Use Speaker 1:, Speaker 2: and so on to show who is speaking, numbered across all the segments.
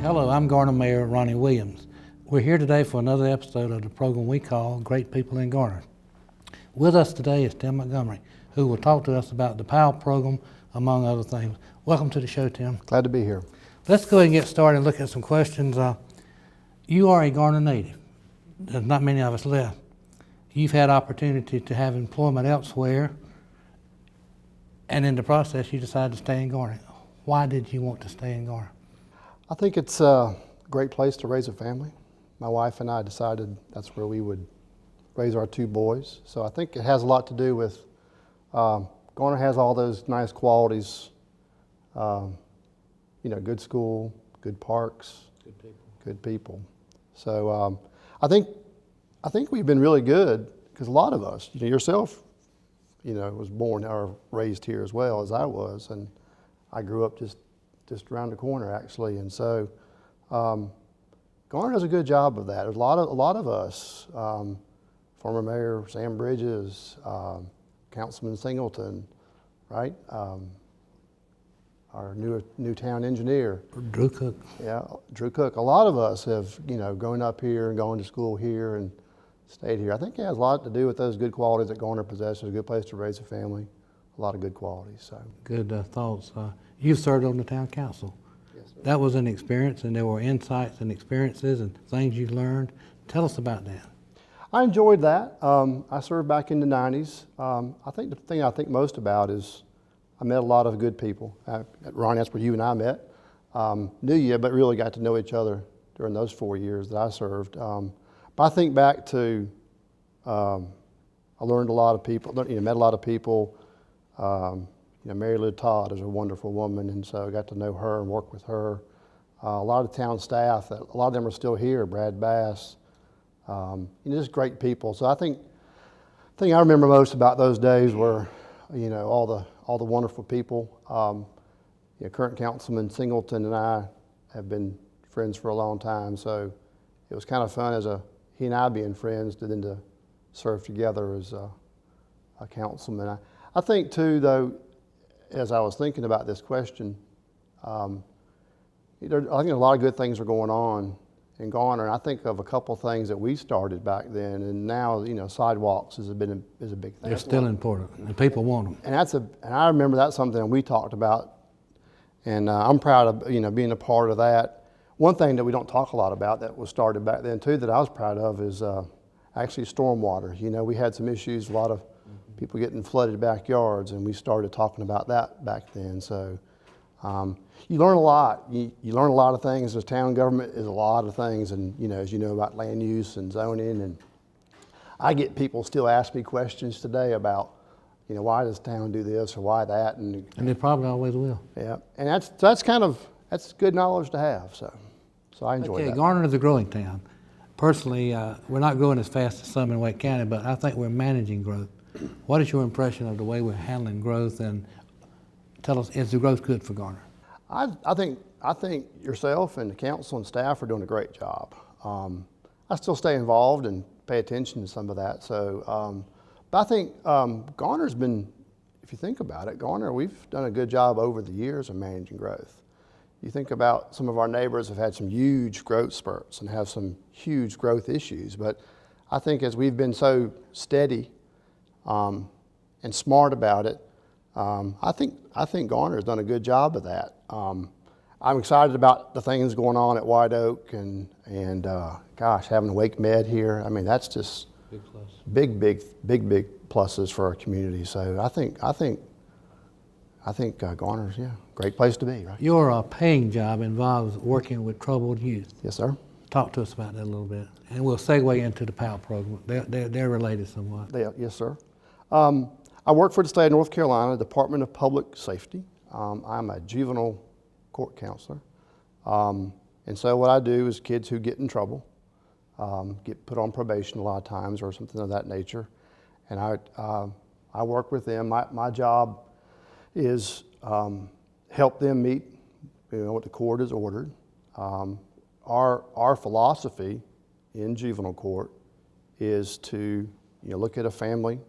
Speaker 1: Hello, I'm Garner Mayor Ronnie Williams. We're here today for another episode of the program we call Great People in Garner. With us today is Tim Montgomery, who will talk to us about the Powe program, among other things. Welcome to the show, Tim.
Speaker 2: Glad to be here.
Speaker 1: Let's go ahead and get started and look at some questions. You are a Garner native. There's not many of us left. You've had opportunity to have employment elsewhere, and in the process you decided to stay in Garner. Why did you want to stay in Garner?
Speaker 2: I think it's a great place to raise a family. My wife and I decided that's where we would raise our two boys. So I think it has a lot to do with, Garner has all those nice qualities, good school, good parks, good people. So I think we've been really good because a lot of us, yourself, was born or raised here as well as I was, and I grew up just around the corner actually, and so Garner does a good job of that. There's a lot of us, former Mayor Sam Bridges, Councilman Singleton, right? Our new town engineer,
Speaker 1: Drew Cook.
Speaker 2: Yeah, Drew Cook. A lot of us have grown up here and going to school here and stayed here. I think it has a lot to do with those good qualities that Garner possesses. A good place to raise a family, a lot of good qualities. So
Speaker 1: good thoughts. You served on the town council.
Speaker 2: Yes, sir.
Speaker 1: That was an experience, and there were insights and experiences and things you learned. Tell us about that.
Speaker 2: I enjoyed that. I served back in the 90s. I think the thing I think most about is I met a lot of good people. Ronnie, that's where you and I met. Knew you, but really got to know each other during those 4 years that I served. But I think back to, I learned a lot of people, met a lot of people. Mary Lou Todd is a wonderful woman, and so I got to know her and work with her. A lot of town staff, a lot of them are still here, Brad Bass, just great people. So I think the thing I remember most about those days were, all the wonderful people. Current Councilman Singleton and I have been friends for a long time, so it was kind of fun as he and I being friends to serve together as a councilman. I think too, though, as I was thinking about this question, I think a lot of good things are going on in Garner. And I think of a couple things that we started back then, and now sidewalks is a big thing.
Speaker 1: They're still important, and people want them.
Speaker 2: And I remember that's something we talked about, and I'm proud of being a part of that. One thing that we don't talk a lot about that was started back then too that I was proud of is actually stormwater. We had some issues, a lot of people getting flooded backyards, and we started talking about that back then. So you learn a lot. You learn a lot of things. As town government is a lot of things, and as you know about land use and zoning, and I get people still ask me questions today about why does town do this or why that, and
Speaker 1: they probably always will.
Speaker 2: Yeah, and that's good knowledge to have. So I enjoy that.
Speaker 1: Garner is a growing town. Personally, we're not growing as fast as some in Wake County, but I think we're managing growth. What is your impression of the way we're handling growth, and tell us, is the growth good for Garner?
Speaker 2: I think yourself and the council and staff are doing a great job. I still stay involved and pay attention to some of that. So, but I think Garner's been, if you think about it, Garner, we've done a good job over the years of managing growth. You think about some of our neighbors have had some huge growth spurts and have some huge growth issues, but I think as we've been so steady and smart about it, I think Garner has done a good job of that. I'm excited about the things going on at White Oak and gosh, having Wake Med here. I mean, that's just
Speaker 1: big plus.
Speaker 2: Big pluses for our community. So I think Garner's great place to be. Right.
Speaker 1: Your paying job involves working with troubled youth.
Speaker 2: Yes, sir.
Speaker 1: Talk to us about that a little bit, and we'll segue into the Powe program. They're related somewhat.
Speaker 2: Yes, sir. I work for the state of North Carolina, Department of Public Safety. I'm a juvenile court counselor. And so what I do is kids who get in trouble, get put on probation a lot of times or something of that nature. And I work with them. My job is help them meet what the court has ordered. Our philosophy in juvenile court is to look at a family.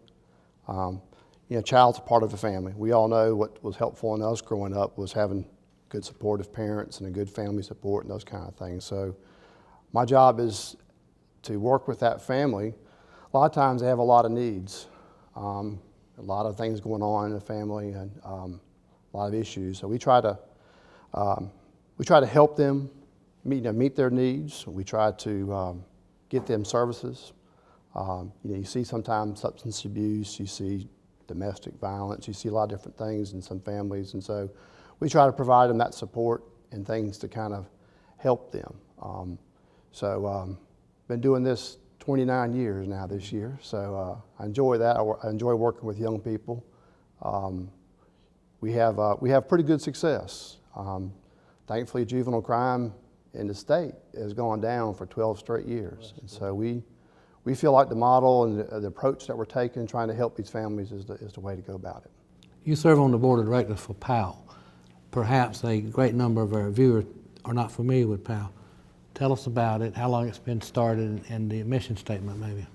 Speaker 2: Child's a part of a family. We all know what was helpful in us growing up was having good supportive parents and a good family support and those kind of things. So my job is to work with that family. A lot of times they have a lot of needs, a lot of things going on in the family, and a lot of issues. So we try to help them meet their needs. We try to get them services. You see sometimes substance abuse, you see domestic violence, you see a lot of different things in some families, and so we try to provide them that support and things to kind of help them. Been doing this 29 years now this year, so I enjoy that. I enjoy working with young people. We have pretty good success. Thankfully, juvenile crime in the state has gone down for 12 straight years, and so we feel like the model and the approach that we're taking, trying to help these families, is the way to go about it.
Speaker 1: You serve on the board of directors for Powe. Perhaps a great number of our viewers are not familiar with Powe. Tell us about it, how long it's been started, and the mission statement maybe.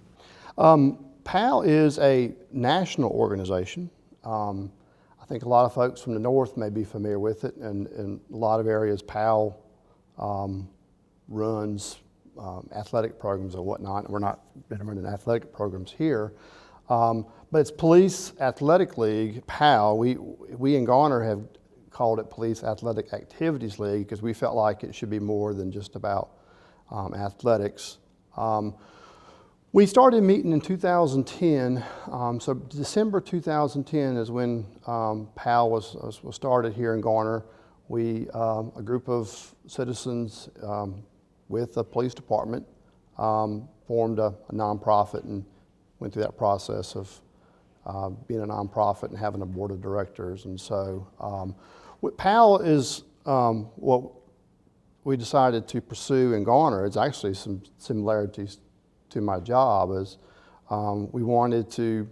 Speaker 2: Powe is a national organization. I think a lot of folks from the north may be familiar with it, and in a lot of areas Powe runs athletic programs or whatnot. We're not been running athletic programs here, but it's Police Athletic League, Powe. We in Garner have called it Police Athletic Activities League because we felt like it should be more than just about athletics. We started meeting in 2010, so December 2010 is when Powe was started here in Garner. We, a group of citizens with the police department, formed a nonprofit and went through that process of being a nonprofit and having a board of directors. And so what Powe is what we decided to pursue in Garner. It's actually some similarities to my job. Is we wanted to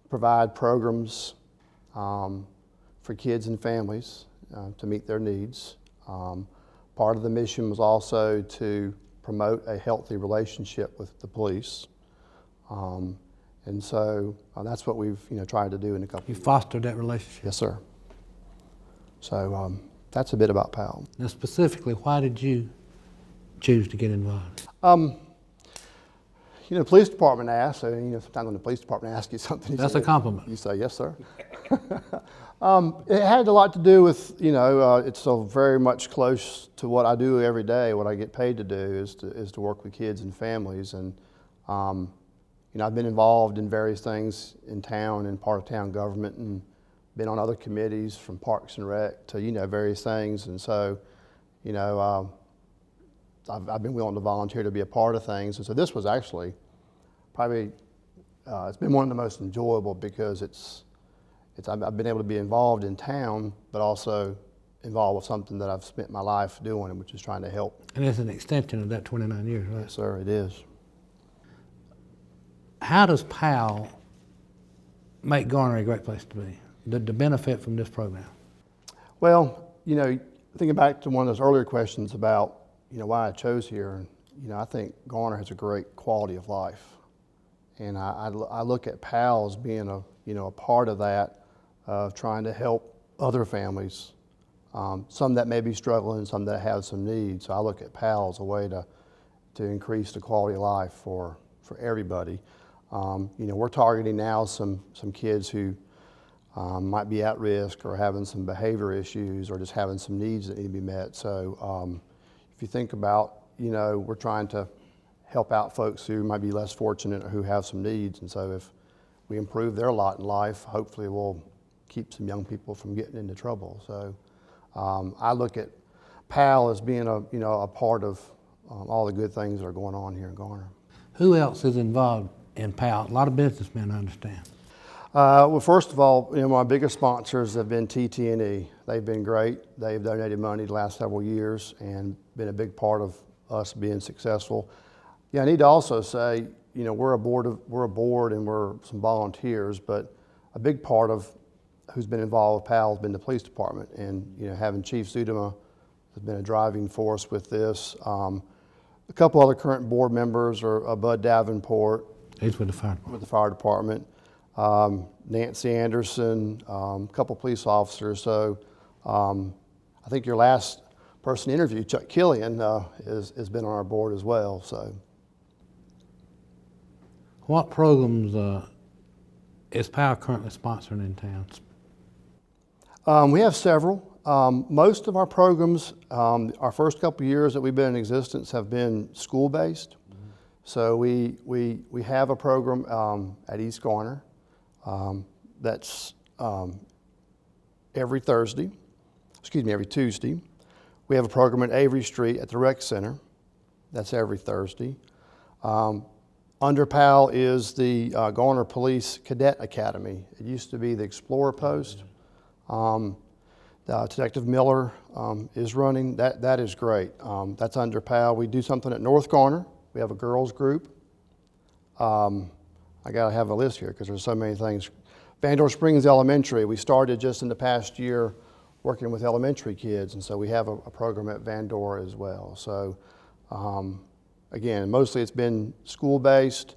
Speaker 2: provide programs for kids and families to meet their needs. Part of the mission was also to promote a healthy relationship with the police. And so that's what we've tried to do in a couple of years.
Speaker 1: You fostered that relationship?
Speaker 2: Yes, sir. So that's a bit about Powe.
Speaker 1: Now specifically, why did you choose to get involved?
Speaker 2: The police department asks, so sometimes when the police department asks you something,
Speaker 1: That's a compliment.
Speaker 2: You say, yes, sir. It had a lot to do with, it's so very much close to what I do every day. What I get paid to do is to work with kids and families. And, I've been involved in various things in town and part of town government, and been on other committees from Parks and Rec to, various things. And so, I've been willing to volunteer to be a part of things. And so this was actually probably, it's been one of the most enjoyable because I've been able to be involved in town, but also involved with something that I've spent my life doing, which is trying to help.
Speaker 1: And it's an extension of that 29 years, right?
Speaker 2: Yes, sir, it is.
Speaker 1: How does Powe make Garner a great place to be? The benefit from this program?
Speaker 2: Well, thinking back to one of those earlier questions about, why I chose here, I think Garner has a great quality of life. And I look at Powe as being a part of that, of trying to help other families, some that may be struggling, some that have some needs. So I look at Powe as a way to increase the quality of life for everybody. We're targeting now some kids who might be at risk or having some behavior issues or just having some needs that need to be met. So if you think about, we're trying to help out folks who might be less fortunate or who have some needs. And so if we improve their lot in life, hopefully we'll keep some young people from getting into trouble. So I look at Powe as being a part of all the good things that are going on here in Garner.
Speaker 1: Who else is involved in Powe? A lot of businessmen, I understand.
Speaker 2: Well, first of all, my biggest sponsors have been TT&E. They've been great. They've donated money the last several years and been a big part of us being successful. Yeah, I need to also say, we're a board and we're some volunteers, but a big part of who's been involved with Powe has been the police department, and having Chief Zudema has been a driving force with this. A couple other current board members are Bud Davenport.
Speaker 1: He's with the fire department.
Speaker 2: With the fire department. Nancy Anderson, a couple police officers. So I I think your last person interviewed, Chuck Killian, has been on our board as well. So,
Speaker 1: What programs is Powe currently sponsoring in town?
Speaker 2: we have several. Most of our programs, our first couple of years that we've been in existence, have been school-based. So we have a program at East Garner that's every Tuesday. We have a program at Avery Street at the Rec Center. That's every Thursday. Under Powe is the Garner Police Cadet Academy. It used to be the Explorer Post. Detective Miller is running. That is great. That's under Powe. We do something at North Garner. We have a girls group. I gotta have a list here because there's so many things. Vandor Springs Elementary, we started just in the past year working with elementary kids, and so we have a program at Vandor as well. So again, mostly it's been school-based,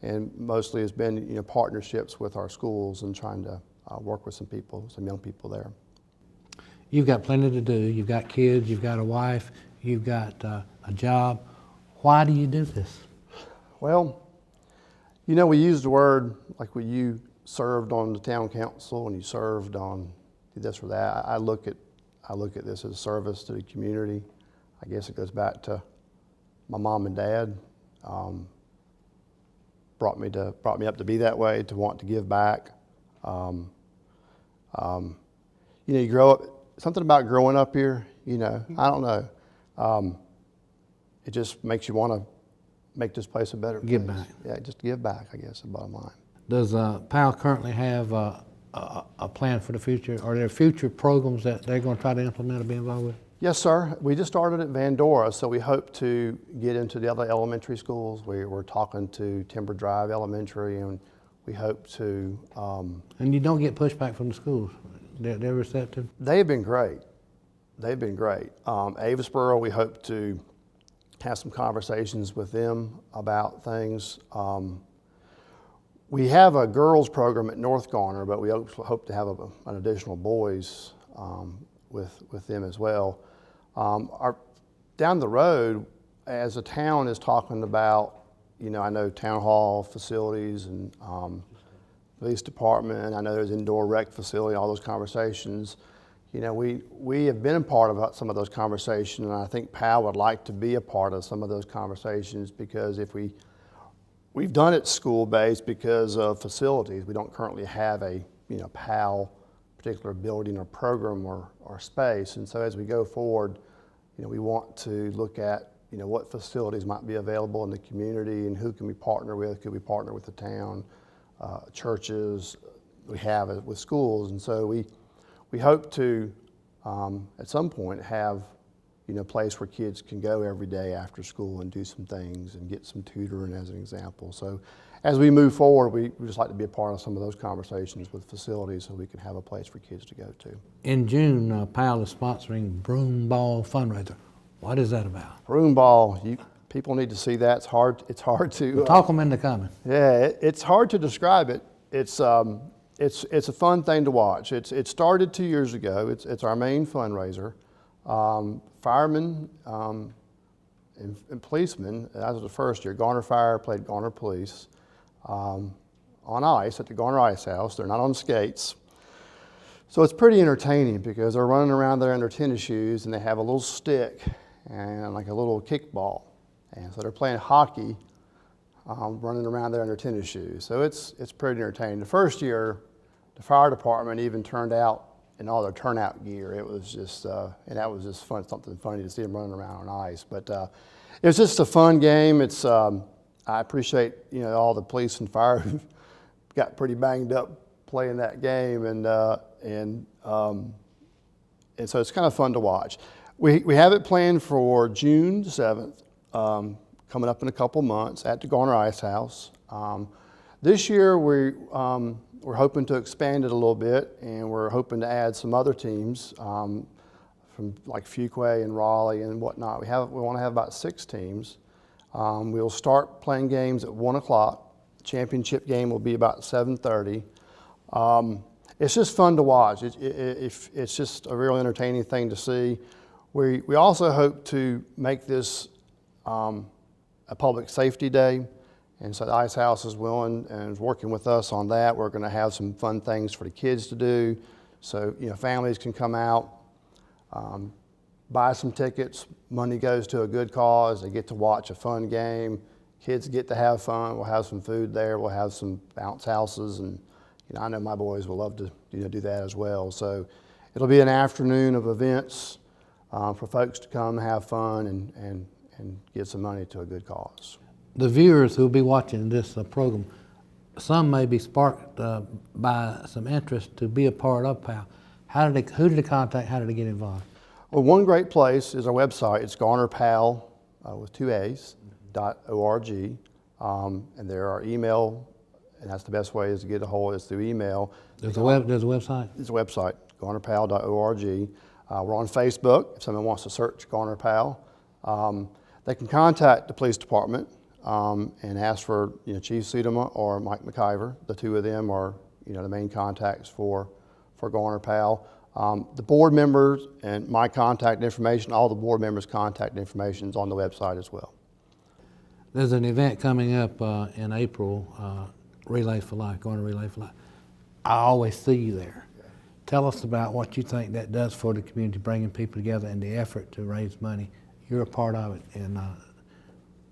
Speaker 2: and mostly it's been partnerships with our schools and trying to work with some young people there.
Speaker 1: You've got plenty to do. You've got kids, you've got a wife, you've got a job. Why do you do this?
Speaker 2: Well, we used the word like when you served on the town council and you served on this or that. I look at this as a service to the community. I guess it goes back to my mom and dad. Brought me up to be that way, to want to give back. You grow up. Something about growing up here. I don't know. It just makes you want to make this place a better place.
Speaker 1: Give back.
Speaker 2: Yeah, just give back, I guess, is the bottom line.
Speaker 1: Does Powe currently have a plan for the future? Are there future programs that they're going to try to implement or be involved with?
Speaker 2: Yes, sir. We just started at Vandora, so we hope to get into the other elementary schools. We're talking to Timber Drive Elementary, and we hope to...
Speaker 1: And you don't get pushback from the schools? They're receptive?
Speaker 2: They've been great. Avisboro, we hope to have some conversations with them about things. We have a girls program at North Garner, but we hope to have an additional boys with them as well. Down the road, as a town is talking about, I know town hall facilities and police department, I know there's indoor rec facility, all those conversations. We have been a part of some of those conversations, and I think Powe would like to be a part of some of those conversations, because if we've done it school-based because of facilities. We don't currently have a Powe particular building or program or space, and so as we go forward, we want to look at what facilities might be available in the community and who can we partner with. Could we partner with the town, churches? We have it with schools, and so we hope to at some point have a place where kids can go every day after school and do some things and get some tutoring, as an example. So as we move forward, we just like to be a part of some of those conversations with facilities so we can have a place for kids to go to.
Speaker 1: In June, Powe is sponsoring Broom Ball fundraiser. What is that about?
Speaker 2: Broom Ball, people need to see that. It's hard to
Speaker 1: talk them into coming.
Speaker 2: Yeah, it's hard to describe it. It's a fun thing to watch. It started 2 years ago. It's our main fundraiser. Firemen and policemen, that was the first year. Garner Fire played Garner Police on ice at the Garner Ice House. They're not on skates. So it's pretty entertaining because they're running around there in their tennis shoes, and they have a little stick and like a little kickball. And so they're playing hockey, running around there in their tennis shoes. So it's pretty entertaining. The first year, the fire department even turned out in all their turnout gear. It was just, and that was just fun, something funny to see them running around on ice. But it was just a fun game. I appreciate all the police and fire who got pretty banged up playing that game, and so it's kind of fun to watch. We have it planned for June 7th, coming up in a couple months at the Garner Ice House. This year we're hoping to expand it a little bit, and we're hoping to add some other teams from like Fuquay and Raleigh and whatnot. We want to have about 6 teams. We'll start playing games at 1 o'clock. The championship game will be about 7:30. it's just fun to watch. It's just a real entertaining thing to see. We also hope to make this a public safety day, and so the Ice House is willing and is working with us on that. We're going to have some fun things for the kids to do, so families can come out, buy some tickets. Money goes to a good cause. They get to watch a fun game. Kids get to have fun. We'll have some food there. We'll have some bounce houses, and I know my boys will love to do that as well. So it'll be an afternoon of events for folks to come have fun and give some money to a good cause.
Speaker 1: The viewers who'll be watching this program, some may be sparked by some interest to be a part of Powe. Who did they contact? How did they get involved?
Speaker 2: Well, one great place is our website. It's GarnerPowe with 2 A's, .org. And there are email, and that's the best way is to get a hold is through email.
Speaker 1: There's a website?
Speaker 2: There's a website, GarnerPowe.org. We're on Facebook if someone wants to search Garner Powe. They can contact the police department and ask for Chief Seidema or Mike McIver. The two of them are the main contacts for Garner Powe. The board members and my contact information, all the board members' contact information is on the website as well.
Speaker 1: There's an event coming up in April, Relay for Life, Garner Relay for Life. I always see you there. Yeah. Tell us about what you think that does for the community, bringing people together and the effort to raise money. You're a part of it, and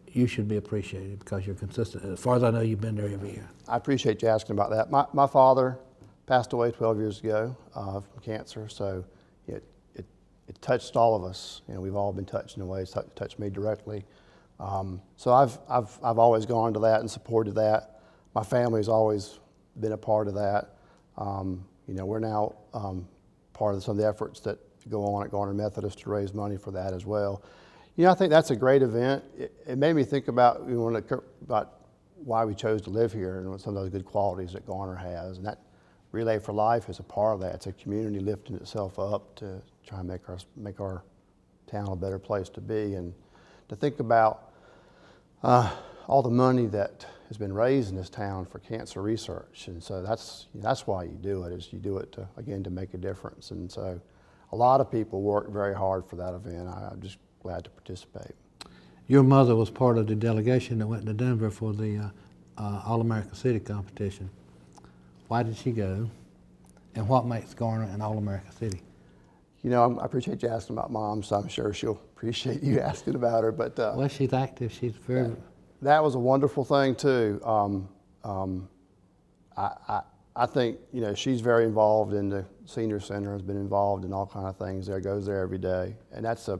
Speaker 1: you should be appreciated because you're consistent. As far as I know, you've been there every year.
Speaker 2: I appreciate you asking about that. My father passed away 12 years ago from cancer, so it touched all of us. We've all been touched in a way. It's touched me directly. So I've always gone to that and supported that. My family's always been a part of that. We're now part of some of the efforts that go on at Garner Methodist to raise money for that as well. I think that's a great event. It made me think about why we chose to live here and some of those good qualities that Garner has. And that Relay for Life is a part of that. It's a community lifting itself up to try and make our town a better place to be, and to think about all the money that has been raised in this town for cancer research. And so that's why you do it, is you do it to make a difference. And so a lot of people work very hard for that event. I'm just glad to participate.
Speaker 1: Your mother was part of the delegation that went to Denver for the All-America City competition. Why did she go? And what makes Garner an All-America City?
Speaker 2: I appreciate you asking about Mom, so I'm sure she'll appreciate you asking about her. But
Speaker 1: well, she's active. She's very.
Speaker 2: That was a wonderful thing too. I think she's very involved in the senior center. Has been involved in all kind of things. Goes there every day, and that's a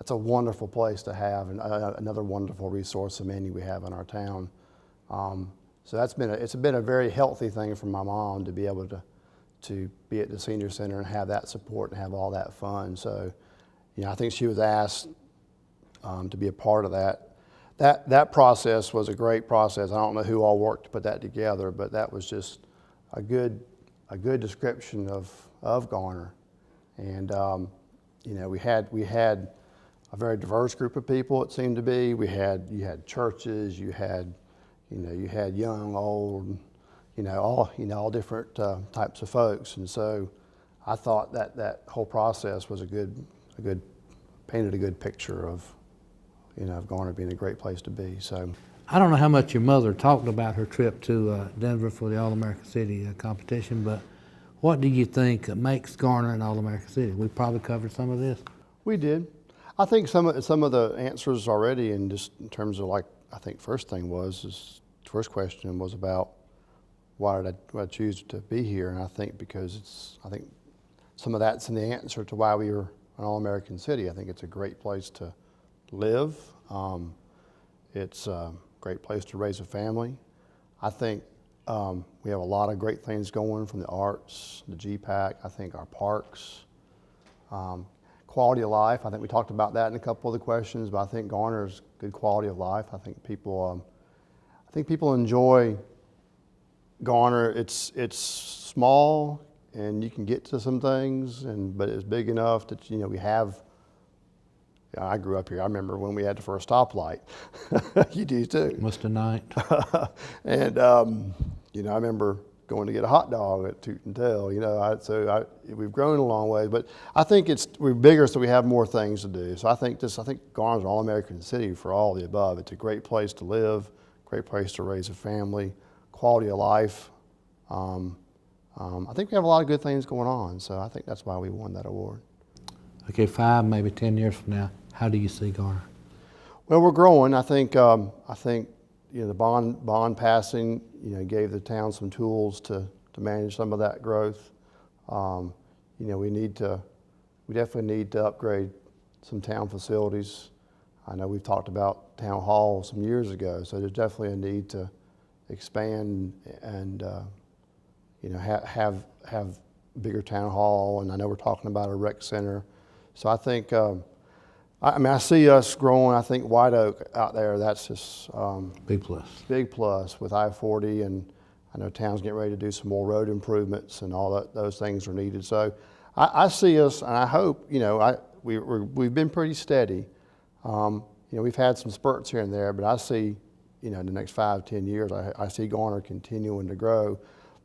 Speaker 2: wonderful place to have, and another wonderful resource amenity we have in our town. So it's been a very healthy thing for my mom to be able to be at the senior center and have that support and have all that fun. So, I think she was asked to be a part of that. That process was a great process. I don't know who all worked to put that together, but that was just a good description of Garner. And we had a very diverse group of people. It seemed to be. You had churches. You had young, old. All different types of folks, and so I thought that whole process was painted a good picture of Garner being a great place to be. So
Speaker 1: I don't know how much your mother talked about her trip to Denver for the All-America City competition, but what do you think makes Garner an All-America City? We probably covered some of this.
Speaker 2: We did. I think some of the answers already, and just in terms of first question was about why did I choose to be here, and I think because I think some of that's in the answer to why we were an all-American city. I think it's a great place to live. It's a great place to raise a family. I think we have a lot of great things going, from the arts, the GPAC, I think our parks, quality of life. I think we talked about that in a couple of the questions, but I think Garner's good quality of life. I think people enjoy Garner. It's small, and you can get to some things, but it's big enough that we have. I grew up here. I remember when we had the first stoplight. You do too.
Speaker 1: Must have night.
Speaker 2: And I remember going to get a hot dog at Toot and Tell, you know. We've grown a long way, but I think we're bigger, so we have more things to do. So I think Garner's an all-American city for all the above. It's a great place to live, great place to raise a family, quality of life. I think we have a lot of good things going on, so I think that's why we won that award.
Speaker 1: Okay, 5, maybe 10 years from now, how do you see Garner?
Speaker 2: Well, we're growing. I think you know, the bond passing, you know, gave the town some tools to manage some of that growth. You know, we definitely need to upgrade some town facilities. I know we've talked about town hall some years ago, so there's definitely a need to expand and you know, have bigger town hall. And I know we're talking about a rec center. So I think, I mean, I see us growing. I think White Oak out there, that's just
Speaker 1: Big plus.
Speaker 2: big plus with I-40, and I know town's getting ready to do some more road improvements, and all that. Those things are needed. So I see us, and I hope, you know, we've been pretty steady. You know, we've had some spurts here and there, but I see, you know, in the next 5, 10 years, I see Garner continuing to grow,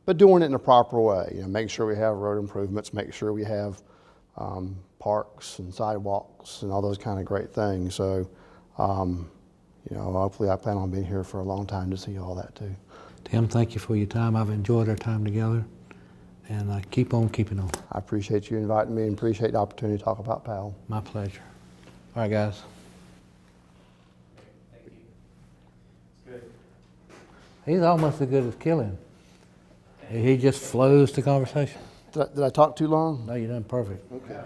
Speaker 2: but doing it in a proper way. You know, make sure we have road improvements, make sure we have parks and sidewalks and all those kind of great things. So, you know, hopefully I plan on being here for a long time to see all that too.
Speaker 1: Tim, thank you for your time. I've enjoyed our time together, and keep on keeping on.
Speaker 2: I appreciate you inviting me and appreciate the opportunity to talk about Powe.
Speaker 1: My pleasure. All right, guys.
Speaker 3: Thank you. It's good.
Speaker 1: He's almost as good as Killian. He just flows the conversation.
Speaker 2: Did I talk too long?
Speaker 1: No, you're done perfect.
Speaker 2: Okay.